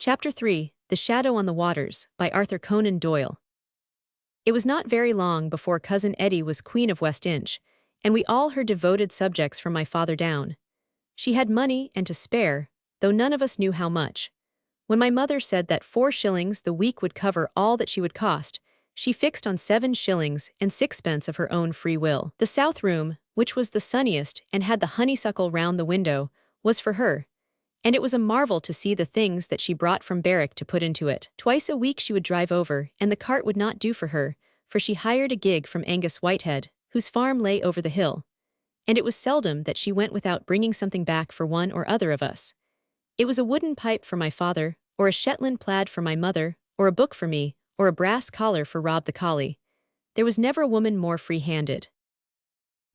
Chapter 3, The Shadow on the Waters, by Arthur Conan Doyle. It was not very long before Cousin Etty was Queen of West Inch, and we all her devoted subjects from my father down. She had money and to spare, though none of us knew how much. When my mother said that 4 shillings the week would cover all that she would cost, she fixed on 7 shillings and 6pence of her own free will. The south room, which was the sunniest and had the honeysuckle round the window, was for her, and it was a marvel to see the things that she brought from Berwick to put into it. Twice a week she would drive over, and the cart would not do for her, for she hired a gig from Angus Whitehead, whose farm lay over the hill. And it was seldom that she went without bringing something back for one or other of us. It was a wooden pipe for my father, or a Shetland plaid for my mother, or a book for me, or a brass collar for Rob the collie. There was never a woman more free-handed.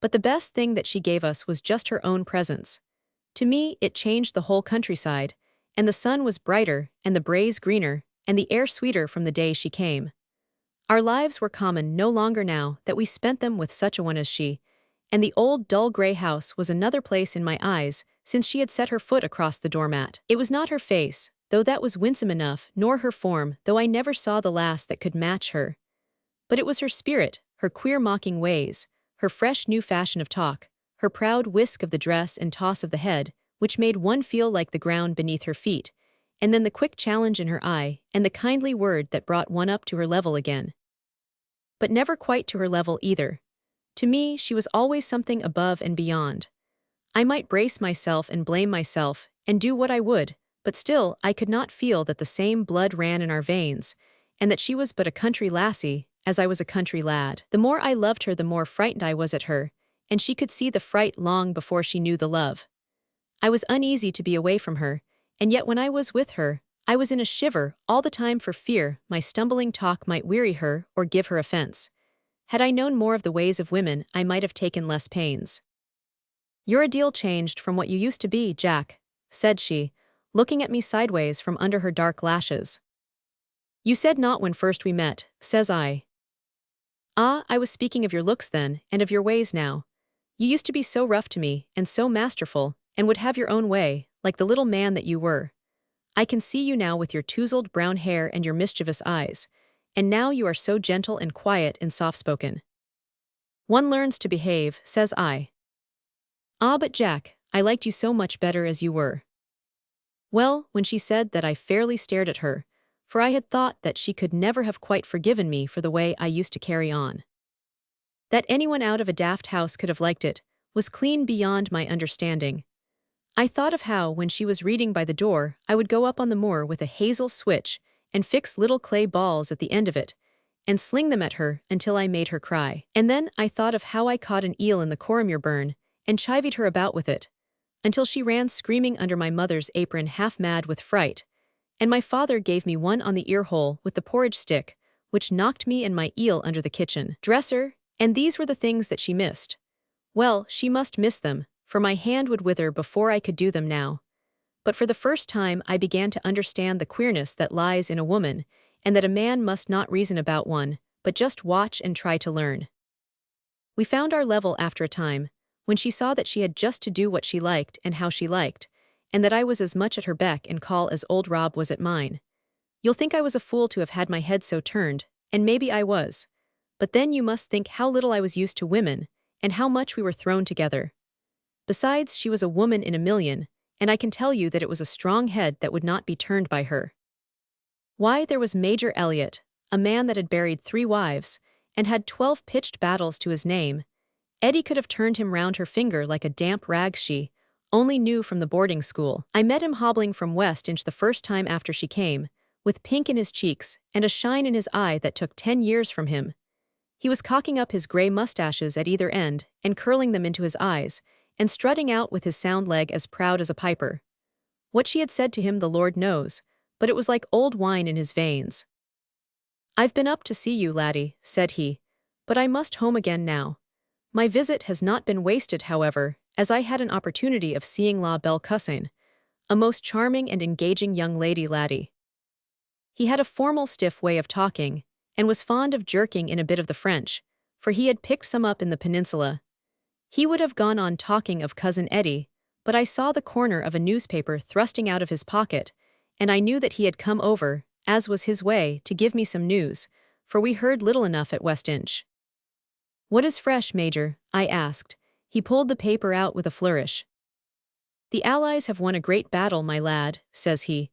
But the best thing that she gave us was just her own presence. To me, it changed the whole countryside, and the sun was brighter, and the braes greener, and the air sweeter from the day she came. Our lives were common no longer now that we spent them with such a one as she, and the old dull grey house was another place in my eyes since she had set her foot across the doormat. It was not her face, though that was winsome enough, nor her form, though I never saw the lass that could match her. But it was her spirit, her queer mocking ways, her fresh new fashion of talk, her proud whisk of the dress and toss of the head, which made one feel like the ground beneath her feet, and then the quick challenge in her eye, and the kindly word that brought one up to her level again. But never quite to her level either. To me, she was always something above and beyond. I might brace myself and blame myself, and do what I would, but still I could not feel that the same blood ran in our veins, and that she was but a country lassie, as I was a country lad. The more I loved her, the more frightened I was at her, and she could see the fright long before she knew the love. I was uneasy to be away from her, and yet when I was with her, I was in a shiver all the time for fear my stumbling talk might weary her or give her offense. Had I known more of the ways of women, I might have taken less pains. "You're a deal changed from what you used to be, Jack," said she, looking at me sideways from under her dark lashes. "You said not when first we met," says I. "Ah, I was speaking of your looks then, and of your ways now. You used to be so rough to me, and so masterful, and would have your own way, like the little man that you were. I can see you now with your touzled brown hair and your mischievous eyes, and now you are so gentle and quiet and soft-spoken." "One learns to behave," says I. "Ah, but Jack, I liked you so much better as you were." Well, when she said that I fairly stared at her, for I had thought that she could never have quite forgiven me for the way I used to carry on. That anyone out of a daft house could have liked it was clean beyond my understanding. I thought of how, when she was reading by the door, I would go up on the moor with a hazel switch and fix little clay balls at the end of it, and sling them at her until I made her cry. And then I thought of how I caught an eel in the Cormier burn and chivied her about with it, until she ran screaming under my mother's apron half mad with fright, and my father gave me one on the ear hole with the porridge stick, which knocked me and my eel under the kitchen dresser, and these were the things that she missed. Well, she must miss them, for my hand would wither before I could do them now. But for the first time I began to understand the queerness that lies in a woman, and that a man must not reason about one, but just watch and try to learn. We found our level after a time, when she saw that she had just to do what she liked and how she liked, and that I was as much at her beck and call as old Rob was at mine. You'll think I was a fool to have had my head so turned, and maybe I was. But then you must think how little I was used to women, and how much we were thrown together. Besides, she was a woman in a million, and I can tell you that it was a strong head that would not be turned by her. Why, there was Major Elliot, a man that had buried 3 wives, and had 12 pitched battles to his name. Etty could have turned him round her finger like a damp rag she only knew from the boarding school. I met him hobbling from West Inch the first time after she came, with pink in his cheeks and a shine in his eye that took 10 years from him. He was cocking up his grey mustaches at either end and curling them into his eyes, and strutting out with his sound leg as proud as a piper. What she had said to him the Lord knows, but it was like old wine in his veins. "I've been up to see you, laddie," said he, "but I must home again now. My visit has not been wasted, however, as I had an opportunity of seeing La Belle Cussin, a most charming and engaging young lady, laddie." He had a formal stiff way of talking, and was fond of jerking in a bit of the French, for he had picked some up in the peninsula. He would have gone on talking of Cousin Etty, but I saw the corner of a newspaper thrusting out of his pocket, and I knew that he had come over, as was his way, to give me some news, for we heard little enough at West Inch. "What is fresh, Major?" I asked. He pulled the paper out with a flourish. "The Allies have won a great battle, my lad," says he.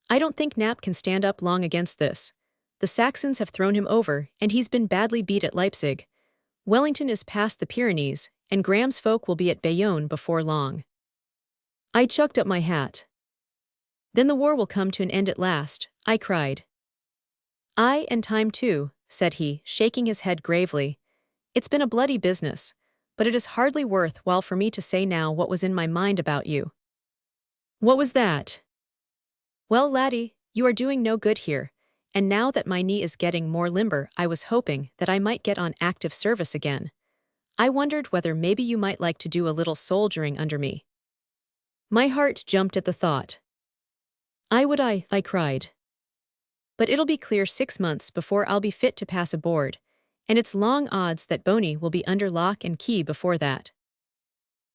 "I don't think Nap can stand up long against this. The Saxons have thrown him over, and he's been badly beat at Leipzig. Wellington is past the Pyrenees, and Graham's folk will be at Bayonne before long." I chucked up my hat. "Then the war will come to an end at last," I cried. "Aye, and time too," said he, shaking his head gravely. "It's been a bloody business, but it is hardly worth while for me to say now what was in my mind about you." "What was that?" "Well, laddie, you are doing no good here, and now that my knee is getting more limber, I was hoping that I might get on active service again. I wondered whether maybe you might like to do a little soldiering under me." My heart jumped at the thought. I cried. "But it'll be clear 6 months before I'll be fit to pass aboard, and it's long odds that Boney will be under lock and key before that."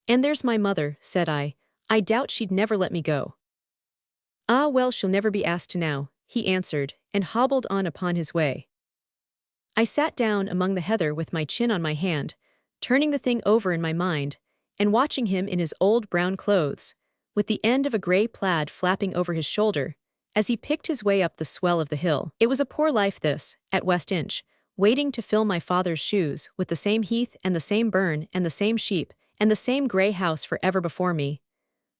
"And there's my mother," said I. "I doubt she'd never let me go." "Ah, well, she'll never be asked to now," he answered, and hobbled on upon his way. I sat down among the heather with my chin on my hand, turning the thing over in my mind, and watching him in his old brown clothes, with the end of a grey plaid flapping over his shoulder, as he picked his way up the swell of the hill. It was a poor life this, at West Inch, waiting to fill my father's shoes with the same heath and the same burn and the same sheep and the same grey house for ever before me.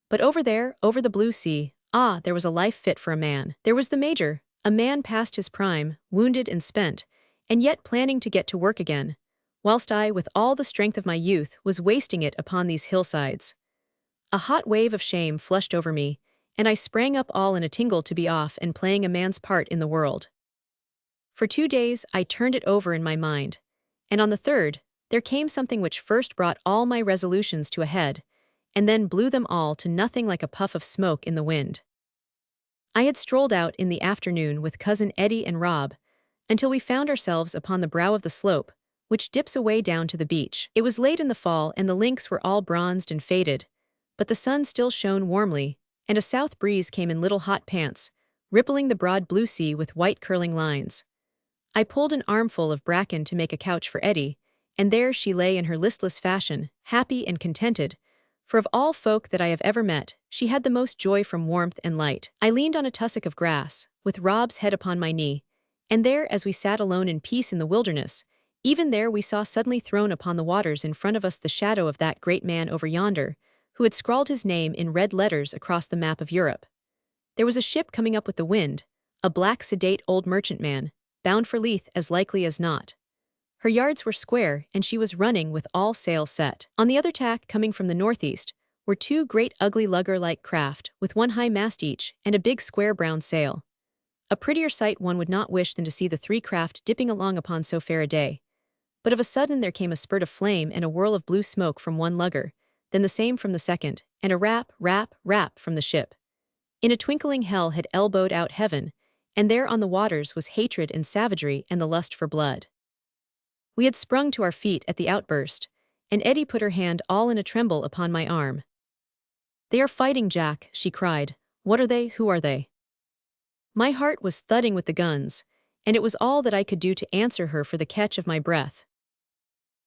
But over there, over the blue sea, ah, there was a life fit for a man. There was the Major, a man past his prime, wounded and spent, and yet planning to get to work again, whilst I, with all the strength of my youth, was wasting it upon these hillsides. A hot wave of shame flushed over me, and I sprang up all in a tingle to be off and playing a man's part in the world. For 2 days I turned it over in my mind, and on the third, there came something which first brought all my resolutions to a head, and then blew them all to nothing like a puff of smoke in the wind. I had strolled out in the afternoon with Cousin Eddie and Rob, until we found ourselves upon the brow of the slope, which dips away down to the beach. It was late in the fall and the links were all bronzed and faded, but the sun still shone warmly, and a south breeze came in little hot pants, rippling the broad blue sea with white curling lines. I pulled an armful of bracken to make a couch for Eddie, and there she lay in her listless fashion, happy and contented, for of all folk that I have ever met, she had the most joy from warmth and light. I leaned on a tussock of grass, with Rob's head upon my knee, and there, as we sat alone in peace in the wilderness, even there we saw suddenly thrown upon the waters in front of us the shadow of that great man over yonder, who had scrawled his name in red letters across the map of Europe. There was a ship coming up with the wind, a black sedate old merchantman, bound for Leith as likely as not. Her yards were square, and she was running with all sail set. On the other tack, coming from the northeast, were 2 great ugly lugger-like craft, with 1 high mast each, and a big square brown sail. A prettier sight one would not wish than to see the 3 craft dipping along upon so fair a day. But of a sudden there came a spurt of flame and a whirl of blue smoke from one lugger, then the same from the second, and a rap, rap, rap from the ship. In a twinkling hell had elbowed out heaven, and there on the waters was hatred and savagery and the lust for blood. We had sprung to our feet at the outburst, and Eddie put her hand all in a tremble upon my arm. "They are fighting, Jack," she cried. "What are they? Who are they?" My heart was thudding with the guns, and it was all that I could do to answer her for the catch of my breath.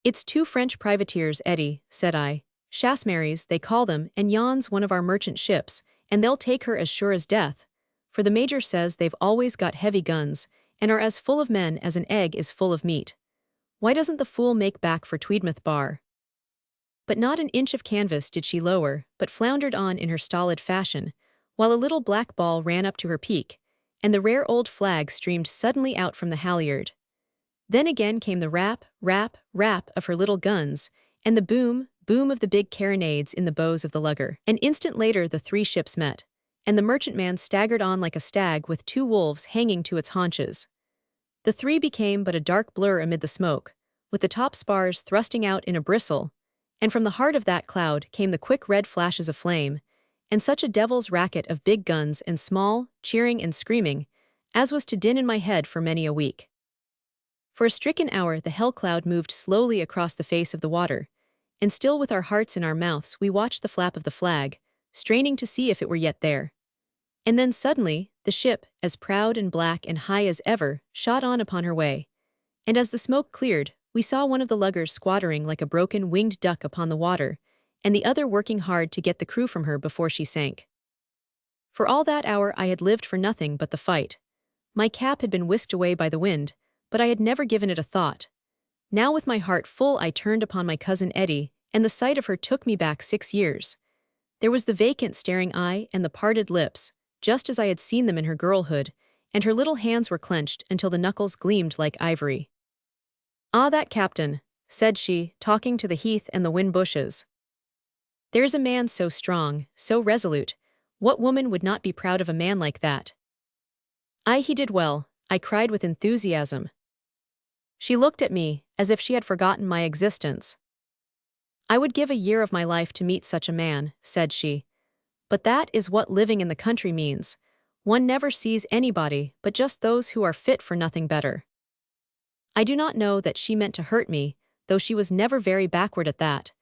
"It's 2 French privateers, Eddie," said I. "Chassemaries, they call them, and yon's one of our merchant ships, and they'll take her as sure as death, for the Major says they've always got heavy guns, and are as full of men as an egg is full of meat. Why doesn't the fool make back for Tweedmouth Bar?" But not an inch of canvas did she lower, but floundered on in her stolid fashion, while a little black ball ran up to her peak, and the rare old flag streamed suddenly out from the halyard. Then again came the rap, rap, rap of her little guns, and the boom, boom of the big carronades in the bows of the lugger. An instant later the 3 ships met, and the merchantman staggered on like a stag with 2 wolves hanging to its haunches. The 3 became but a dark blur amid the smoke, with the top spars thrusting out in a bristle, and from the heart of that cloud came the quick red flashes of flame, and such a devil's racket of big guns and small, cheering and screaming, as was to din in my head for many a week. For a stricken hour the hell cloud moved slowly across the face of the water, and still with our hearts in our mouths we watched the flap of the flag, straining to see if it were yet there. And then suddenly, the ship, as proud and black and high as ever, shot on upon her way. And as the smoke cleared, we saw one of the luggers squattering like a broken winged duck upon the water, and the other working hard to get the crew from her before she sank. For all that hour I had lived for nothing but the fight. My cap had been whisked away by the wind, but I had never given it a thought. Now with my heart full I turned upon my cousin Eddie, and the sight of her took me back 6 years. There was the vacant staring eye and the parted lips, just as I had seen them in her girlhood, and her little hands were clenched until the knuckles gleamed like ivory. "Ah, that captain," said she, talking to the heath and the wind bushes. "There's a man so strong, so resolute. What woman would not be proud of a man like that?" "Aye, he did well," I cried with enthusiasm. She looked at me, as if she had forgotten my existence. "I would give a year of my life to meet such a man," said she. "But that is what living in the country means. One never sees anybody but just those who are fit for nothing better." I do not know that she meant to hurt me, though she was never very backward at that.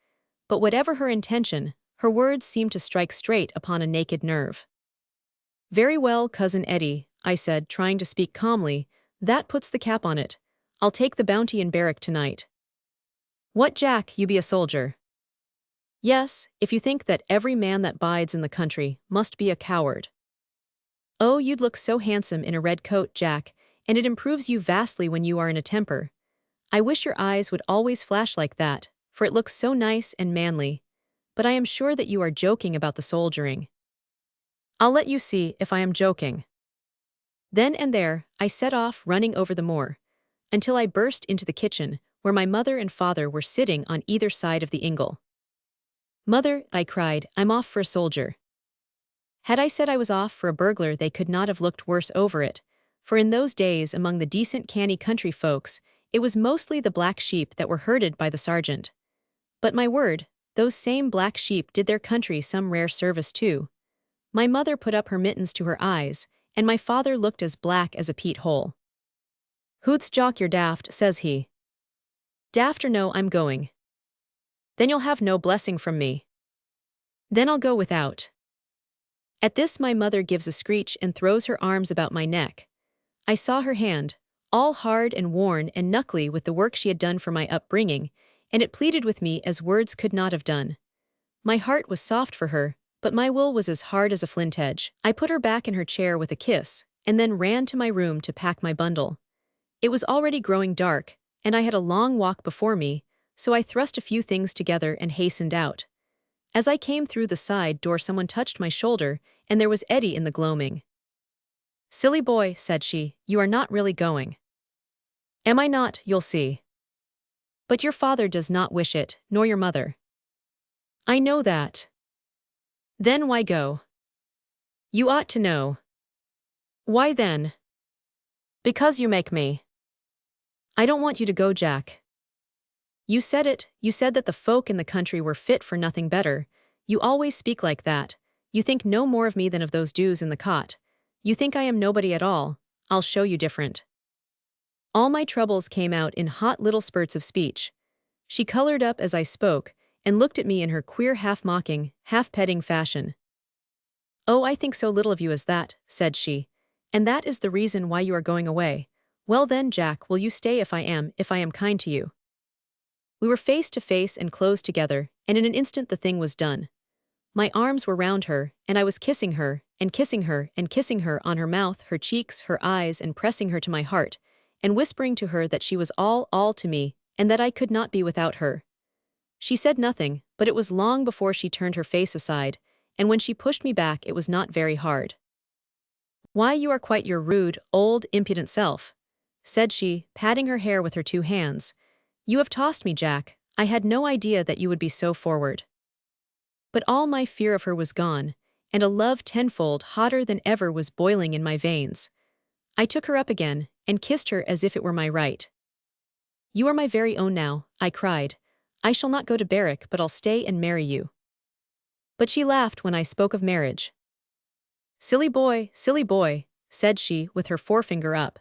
But whatever her intention, her words seemed to strike straight upon a naked nerve. "Very well, Cousin Eddie," I said, trying to speak calmly, "that puts the cap on it. I'll take the bounty in barrack tonight." "What, Jack, you be a soldier?" "Yes, if you think that every man that bides in the country must be a coward." "Oh, you'd look so handsome in a red coat, Jack, and it improves you vastly when you are in a temper. I wish your eyes would always flash like that, for it looks so nice and manly. But I am sure that you are joking about the soldiering." "I'll let you see if I am joking." Then and there, I set off running over the moor, until I burst into the kitchen, where my mother and father were sitting on either side of the ingle. "Mother," I cried, "I'm off for a soldier." Had I said I was off for a burglar, they could not have looked worse over it, for in those days among the decent canny country folks, it was mostly the black sheep that were herded by the sergeant. But my word, those same black sheep did their country some rare service too. My mother put up her mittens to her eyes, and my father looked as black as a peat hole. "Hoots, Jock, you're daft," says he. "Daft or no, I'm going." "Then you'll have no blessing from me." "Then I'll go without." At this my mother gives a screech and throws her arms about my neck. I saw her hand, all hard and worn and knuckly with the work she had done for my upbringing, and it pleaded with me as words could not have done. My heart was soft for her, but my will was as hard as a flint edge. I put her back in her chair with a kiss, and then ran to my room to pack my bundle. It was already growing dark, and I had a long walk before me, so I thrust a few things together and hastened out. As I came through the side door, someone touched my shoulder, and there was Eddie in the gloaming. "Silly boy," said she, "you are not really going." "Am I not? You'll see." "But your father does not wish it, nor your mother." "I know that." "Then why go?" "You ought to know." "Why then?" "Because you make me." "I don't want you to go, Jack." "You said it, you said that the folk in the country were fit for nothing better. You always speak like that. You think no more of me than of those dews in the cot. You think I am nobody at all. I'll show you different." All my troubles came out in hot little spurts of speech. She colored up as I spoke, and looked at me in her queer half-mocking, half-petting fashion. "Oh, I think so little of you as that," said she. "And that is the reason why you are going away. Well then, Jack, will you stay if I am kind to you?" We were face to face and close together, and in an instant the thing was done. My arms were round her, and I was kissing her, and kissing her, and kissing her on her mouth, her cheeks, her eyes, and pressing her to my heart, and whispering to her that she was all to me, and that I could not be without her. She said nothing, but it was long before she turned her face aside, and when she pushed me back it was not very hard. "Why, you are quite your rude, old, impudent self," said she, patting her hair with her two hands. "You have tossed me, Jack. I had no idea that you would be so forward." But all my fear of her was gone, and a love tenfold hotter than ever was boiling in my veins. I took her up again, and kissed her as if it were my right. "You are my very own now," I cried. "I shall not go to barrack, but I'll stay and marry you." But she laughed when I spoke of marriage. Silly boy," said she with her forefinger up.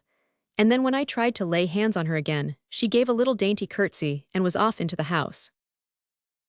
And then when I tried to lay hands on her again, she gave a little dainty curtsy and was off into the house.